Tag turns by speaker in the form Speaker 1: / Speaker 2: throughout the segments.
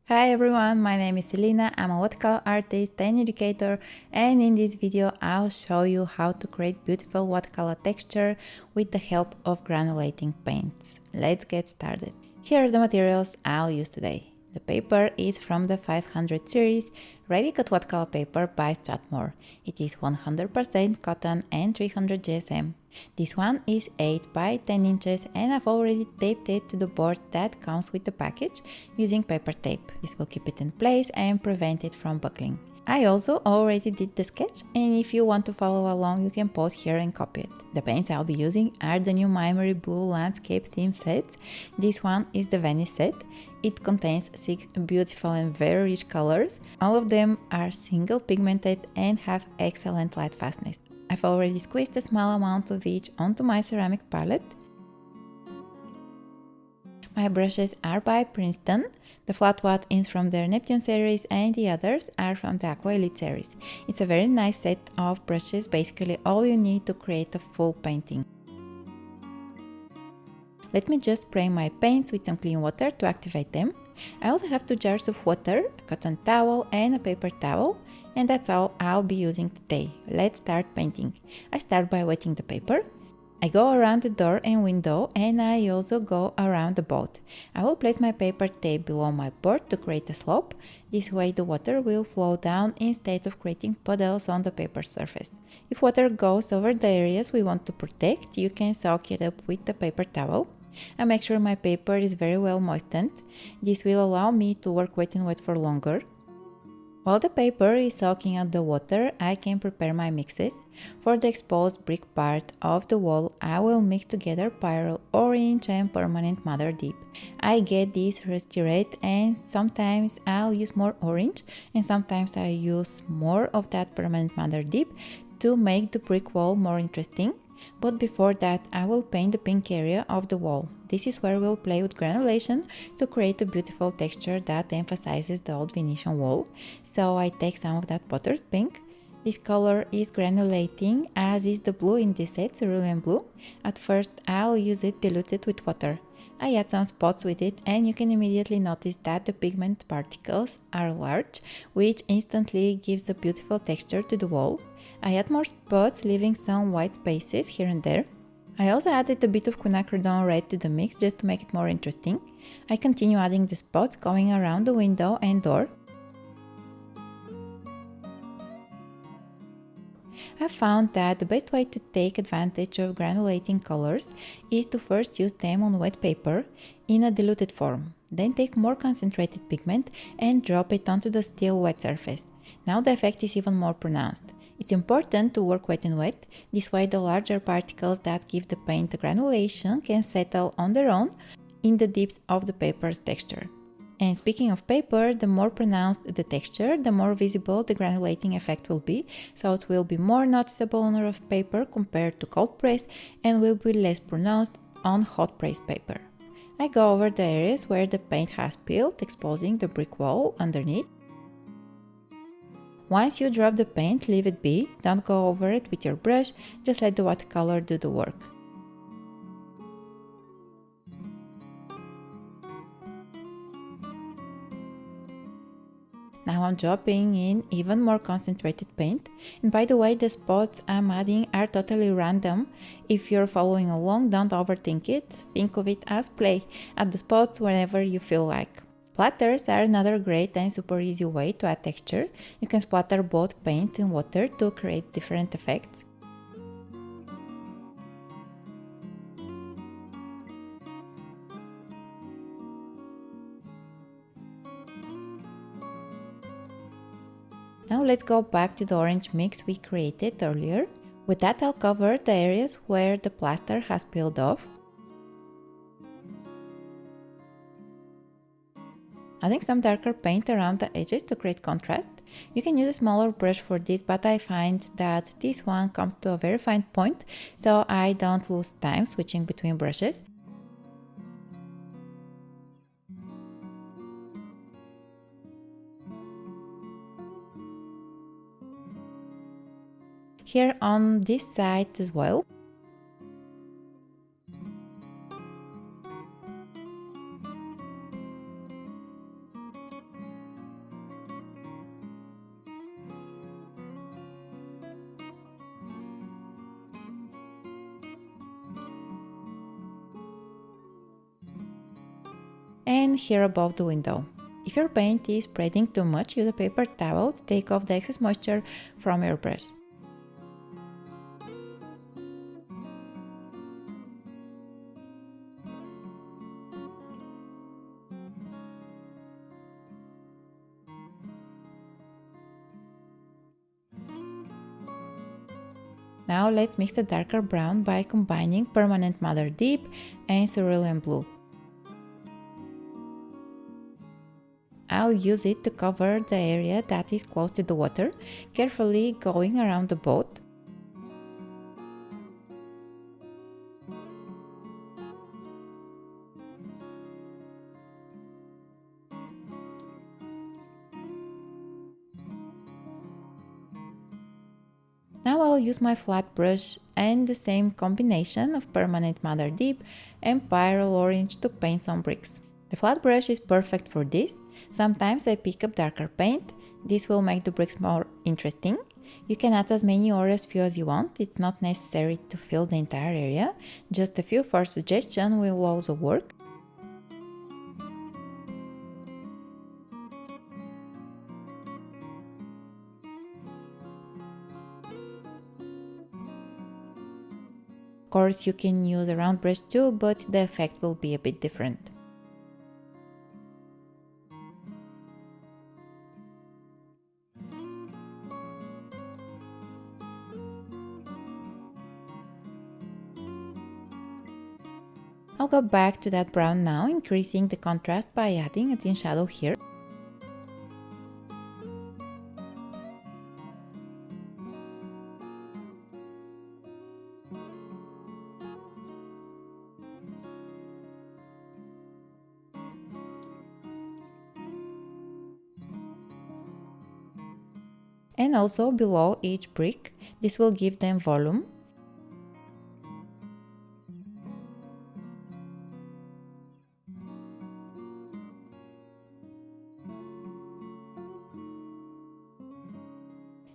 Speaker 1: Hi everyone, my name is Elina. I'm a watercolor artist and educator, and in this video I'll show you how to create beautiful watercolor texture with the help of granulating paints. Let's get started. Here are the materials I'll use today. The paper is from the 500 series Ready Cut Watercolor paper by Strathmore. It is 100% cotton and 300 GSM. This one is 8 by 10 inches and I've already taped it to the board that comes with the package using paper tape. This will keep it in place and prevent it from buckling. I also already did the sketch, and if you want to follow along you can pause here and copy it. The paints I'll be using are the new MaimeriBlu landscape theme sets. This one is the Venice set. It contains 6 beautiful and very rich colors. All of them are single pigmented and have excellent light fastness. I've already squeezed a small amount of each onto my ceramic palette. My brushes are by Princeton. The flat wad is from their Neptune series and the others are from the Aqua Elite series. It's a very nice set of brushes, basically all you need to create a full painting. Let me just spray my paints with some clean water to activate them. I also have 2 jars of water, a cotton towel and a paper towel, and that's all I'll be using today. Let's start painting. I start by wetting the paper. I go around the door and window, and I also go around the boat. I will place my paper tape below my board to create a slope. This way the water will flow down instead of creating puddles on the paper surface. If water goes over the areas we want to protect, you can soak it up with the paper towel. I make sure my paper is very well moistened. This will allow me to work wet and wet for longer. While the paper is soaking up the water, I can prepare my mixes. For the exposed brick part of the wall, I will mix together Pyrrole Orange and Permanent Mother Deep. I get this rusty red, and sometimes I'll use more orange and sometimes I use more of that Permanent Mother Deep to make the brick wall more interesting. But before that, I will paint the pink area of the wall. This is where we'll play with granulation to create a beautiful texture that emphasizes the old Venetian wall. So I take some of that potter's pink. This color is granulating, as is the blue in this set, cerulean blue. At first, I'll use it diluted with water. I add some spots with it, and you can immediately notice that the pigment particles are large, which instantly gives a beautiful texture to the wall. I add more spots, leaving some white spaces here and there. I also added a bit of quinacridone red to the mix just to make it more interesting. I continue adding the spots, going around the window and door. I found that the best way to take advantage of granulating colors is to first use them on wet paper in a diluted form, then take more concentrated pigment and drop it onto the still wet surface. Now the effect is even more pronounced. It's important to work wet and wet, this way the larger particles that give the paint the granulation can settle on their own in the depths of the paper's texture. And speaking of paper, the more pronounced the texture, the more visible the granulating effect will be, so it will be more noticeable on rough paper compared to cold press and will be less pronounced on hot press paper. I go over the areas where the paint has peeled, exposing the brick wall underneath. Once you drop the paint, leave it be, don't go over it with your brush, just let the watercolor do the work. Now I'm dropping in even more concentrated paint, and by the way, the spots I'm adding are totally random. If you're following along, don't overthink it, think of it as play, add the spots whenever you feel like. Splatters are another great and super easy way to add texture. You can splatter both paint and water to create different effects. Now let's go back to the orange mix we created earlier. With that, I'll cover the areas where the plaster has peeled off. Adding some darker paint around the edges to create contrast. You can use a smaller brush for this, but I find that this one comes to a very fine point, so I don't lose time switching between brushes. Here on this side as well. and here above the window. If your paint is spreading too much, use a paper towel to take off the excess moisture from your brush. Now let's mix the darker brown by combining Permanent Matter Deep and Cerulean Blue. I'll use it to cover the area that is close to the water, carefully going around the boat. Now I'll use my flat brush and the same combination of Permanent Matter Deep and Pyrrole Orange to paint some bricks. The flat brush is perfect for this. Sometimes I pick up darker paint. This will make the bricks more interesting. You can add as many or as few as you want. It's not necessary to fill the entire area. Just a few for suggestion will also work. Of course, you can use a round brush too, but the effect will be a bit different. I'll go back to that brown now, increasing the contrast by adding a thin shadow here. And also below each brick, this will give them volume.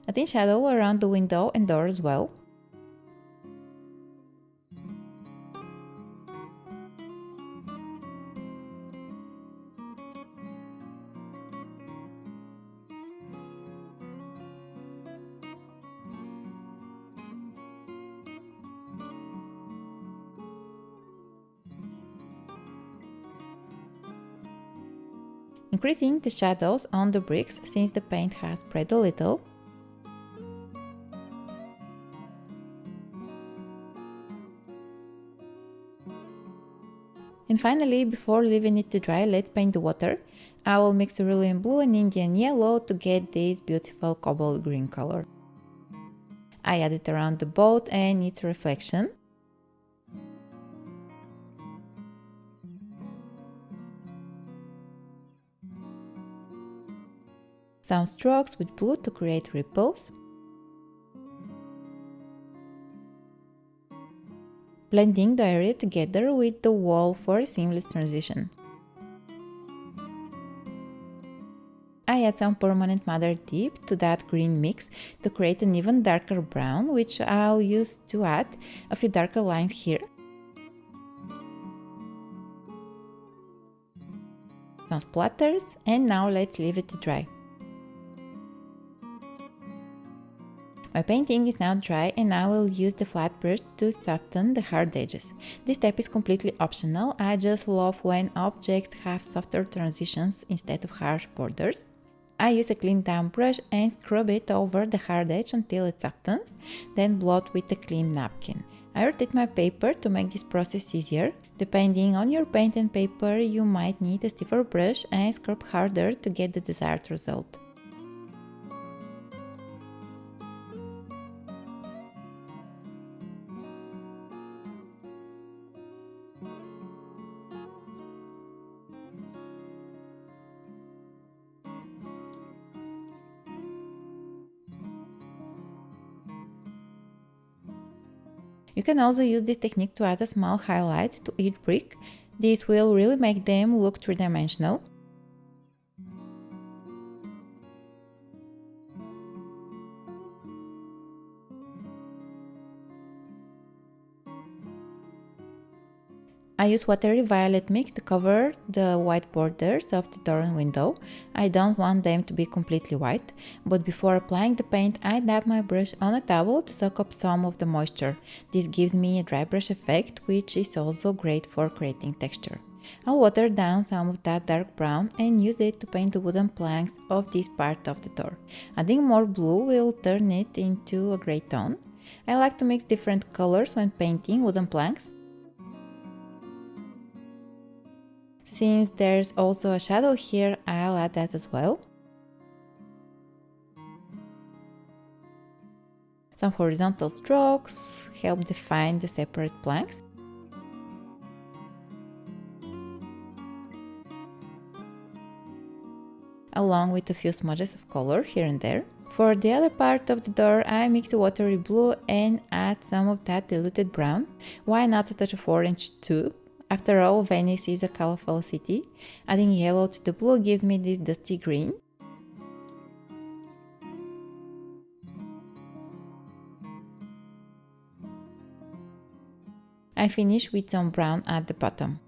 Speaker 1: A thin shadow around the window and door as well. Increasing the shadows on the bricks since the paint has spread a little. And finally, before leaving it to dry, let's paint the water. I will mix cerulean blue and Indian yellow to get this beautiful cobalt green color. I add it around the boat and its reflection. Some strokes with blue to create ripples. Blending the area together with the wall for a seamless transition. I add some Permanent Matter Deep to that green mix to create an even darker brown, which I'll use to add a few darker lines here. Some splatters, and now let's leave it to dry. My painting is now dry and I will use the flat brush to soften the hard edges. This step is completely optional. I just love when objects have softer transitions instead of harsh borders. I use a clean damp brush and scrub it over the hard edge until it softens, then blot with a clean napkin. I rotate my paper to make this process easier. Depending on your paint and paper, you might need a stiffer brush and scrub harder to get the desired result. You can also use this technique to add a small highlight to each brick. This will really make them look three-dimensional. I use watery violet mix to cover the white borders of the door and window. I don't want them to be completely white, but before applying the paint, I dab my brush on a towel to soak up some of the moisture. This gives me a dry brush effect, which is also great for creating texture. I'll water down some of that dark brown and use it to paint the wooden planks of this part of the door. Adding more blue will turn it into a gray tone. I like to mix different colors when painting wooden planks. Since there's also a shadow here, I'll add that as well. Some horizontal strokes help define the separate planks. Along with a few smudges of color here and there. For the other part of the door, I mix a watery blue and add some of that diluted brown. Why not a touch of orange too? After all, Venice is a colorful city. Adding yellow to the blue gives me this dusty green. I finish with some brown at the bottom.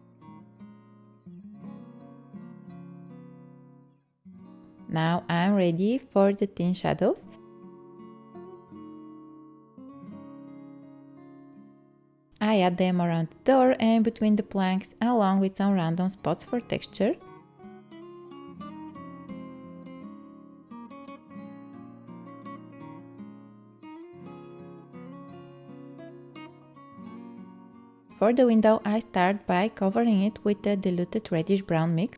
Speaker 1: Now I'm ready for the thin shadows. I add them around the door and between the planks, along with some random spots for texture. For the window, I start by covering it with the diluted reddish brown mix.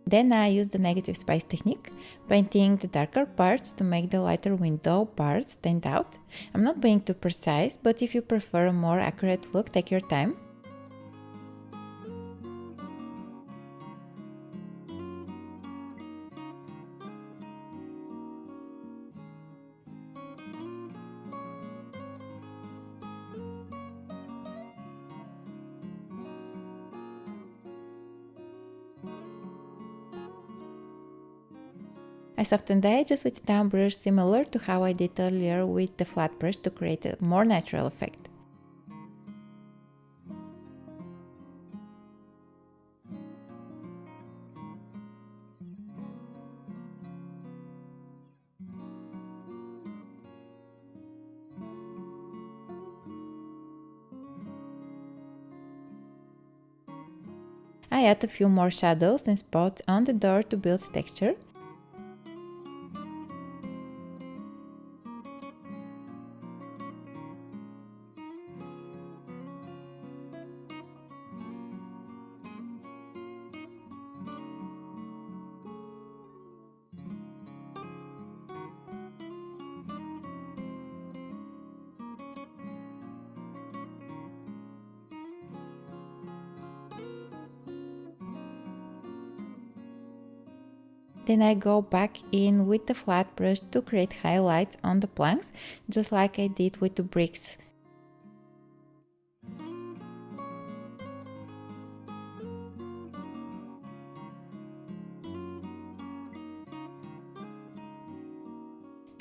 Speaker 1: Then I use the negative space technique, painting the darker parts to make the lighter window parts stand out. I'm not being too precise, but if you prefer a more accurate look, take your time. I soften the edges with a down brush similar to how I did earlier with the flat brush to create a more natural effect. I add a few more shadows and spots on the door to build texture. Then I go back in with the flat brush to create highlights on the planks, just like I did with the bricks.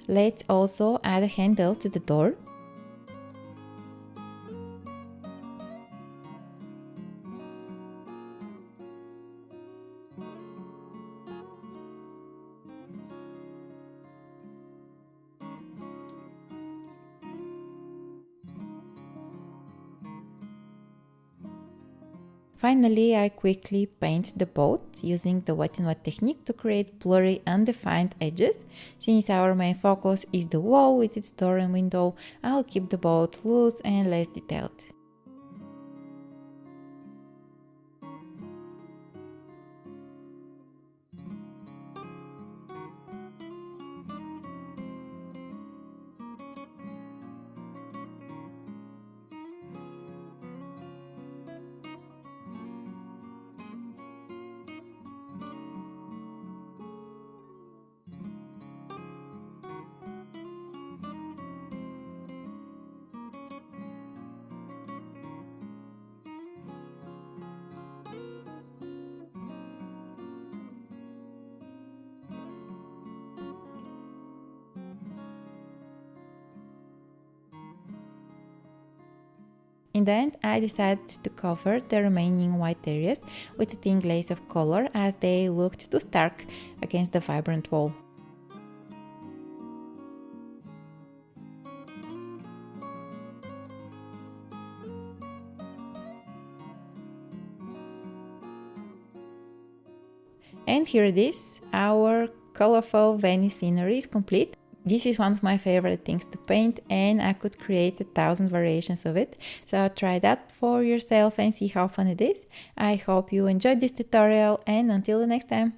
Speaker 1: Let's also add a handle to the door. Finally, I quickly paint the boat using the wet and wet technique to create blurry, undefined edges. Since our main focus is the wall with its door and window, I'll keep the boat loose and less detailed. In the end, I decided to cover the remaining white areas with a thin glaze of color as they looked too stark against the vibrant wall. And here it is, our colorful Venice scenery is complete. This is one of my favorite things to paint and I could create 1,000 variations of it. So try it out for yourself and see how fun it is. I hope you enjoyed this tutorial and until the next time.